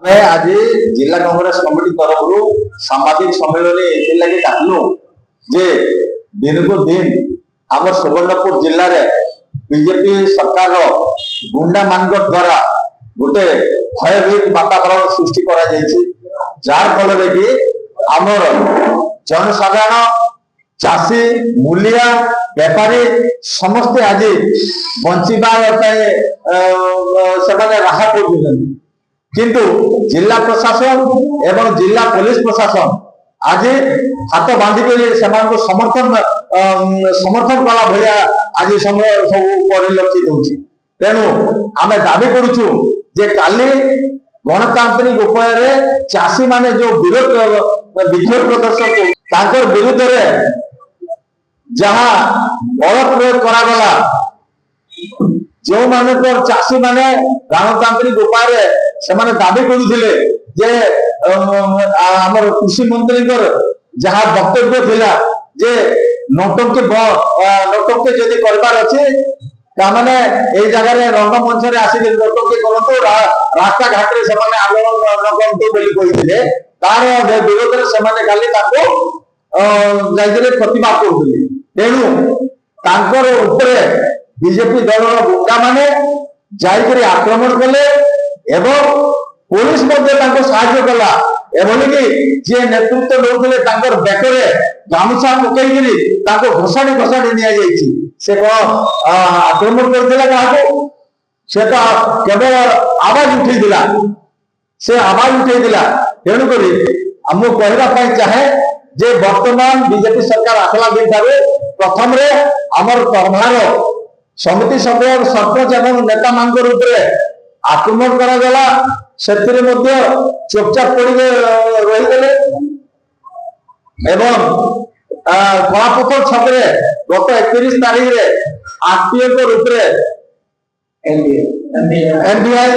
आज जिला कांग्रेस कमिटी तरफ सामाजिक सम्मेलन एथि डाकलु जे दिन को दिन आम सुवर्णपुर जिले में बीजेपी सरकार गुंडा मान द्वारा गोटे भयभीत वातावरण सृष्टि कर जार फल कि आमर जनसाधारण चाषी मूलिया बेपारी समस्ते आज बंचवा से राह खोजुं किंतु जिला प्रशासन एवं जिला पुलिस प्रशासन आज हाथ बांधिक समर्थन कला भाया आज समय सब परिलक्षित होती। तेणु आम दाबी करुचु जे काली गणतांत्रिक उपाय चाषी माने जो विरोध प्रदर्शन विरुद्ध जहाँ बल प्रयोग करागला जो माने चाषी माने गणतांत्रिक उपाय से दाबी करुले जे आमर कृषि मंत्री जहाँ वक्तव्य थिला जे नौटंकी जदि करबार अच्छे तामाने ए जगह रंगमंच रे आसी नौटंकी करंतु रास्ता घाट रे सेमाने आंदोलन न करंतु बोली कहिथिले तार विरोध रे सेमाने खाली ताको जाइले प्रतिबाद करथिले। तेणु तांकर ऊपर बीजेपी दल गुंडा माने जाइकरी आक्रमण कले एवं पुलिस साहाय्य कला एभली कि जे नेतृत्व नौले बेकरे गामुछा पकईकरी घोषाणी घोषाणी नि से आक्रमण करता से तो केवल आवाज उठेला से आवाज उठेला। तेणुक आमको कहवाई चाहे जे वर्तमान बीजेपी सरकार आसला दिन प्रथम आमर कर्मार समिति सभ्य सरपंच एवं नेता मान आक्रमण करागला से चुपचाप पड़ रहीगले एवं कलापथर छक गत 31 तारीख में आरटीओ रूप एनडीआई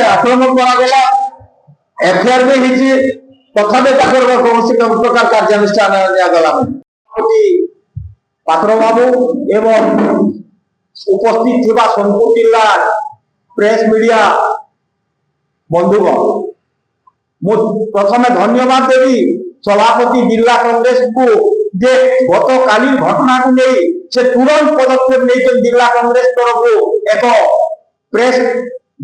आक्रमण करागला एफआईआर भी होती तथापि कौन प्रकार कार्यानुष्ठान निगला पात्र बाबू एवं उपस्थित थी सोनपुर जिला प्रेस मीडिया बंधुगण मु प्रथम धन्यवाद देवी सभापति जिला कांग्रेस को जे गत काली घटना को नहीं से तुरंत पदक्षेप नहीं जिला कांग्रेस तरफ एक प्रेस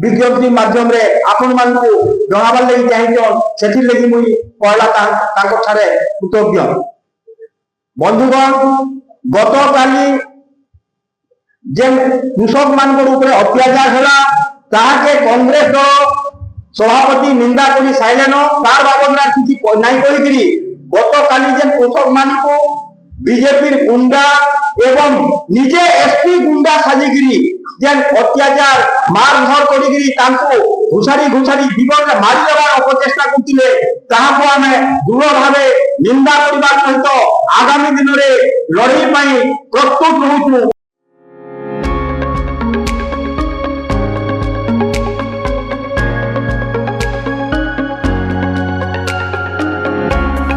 विज्ञप्ति माध्यम रे आपण मान को जनाबार लगी चाहिए सेठी लगी मुई पहला कृतज्ञ। बंधुगण गत काली जे कृषक मान अत्याचार है ताके कांग्रेस सभापति निंदा कर साइलेन तार बाबद किसी नहीं कही गत काली जे कृषक मान को बीजेपी गुंडा एवं निजे एसपी गुंडा साजिकी जे अत्याचार मारधर कर घुषारी घुषारी जीवन में मारिदेवार अपचेषा करते आम दृढ़ भाव निंदा करने सहित आगामी दिन में लड़ाई प्रस्तुत रहूँ।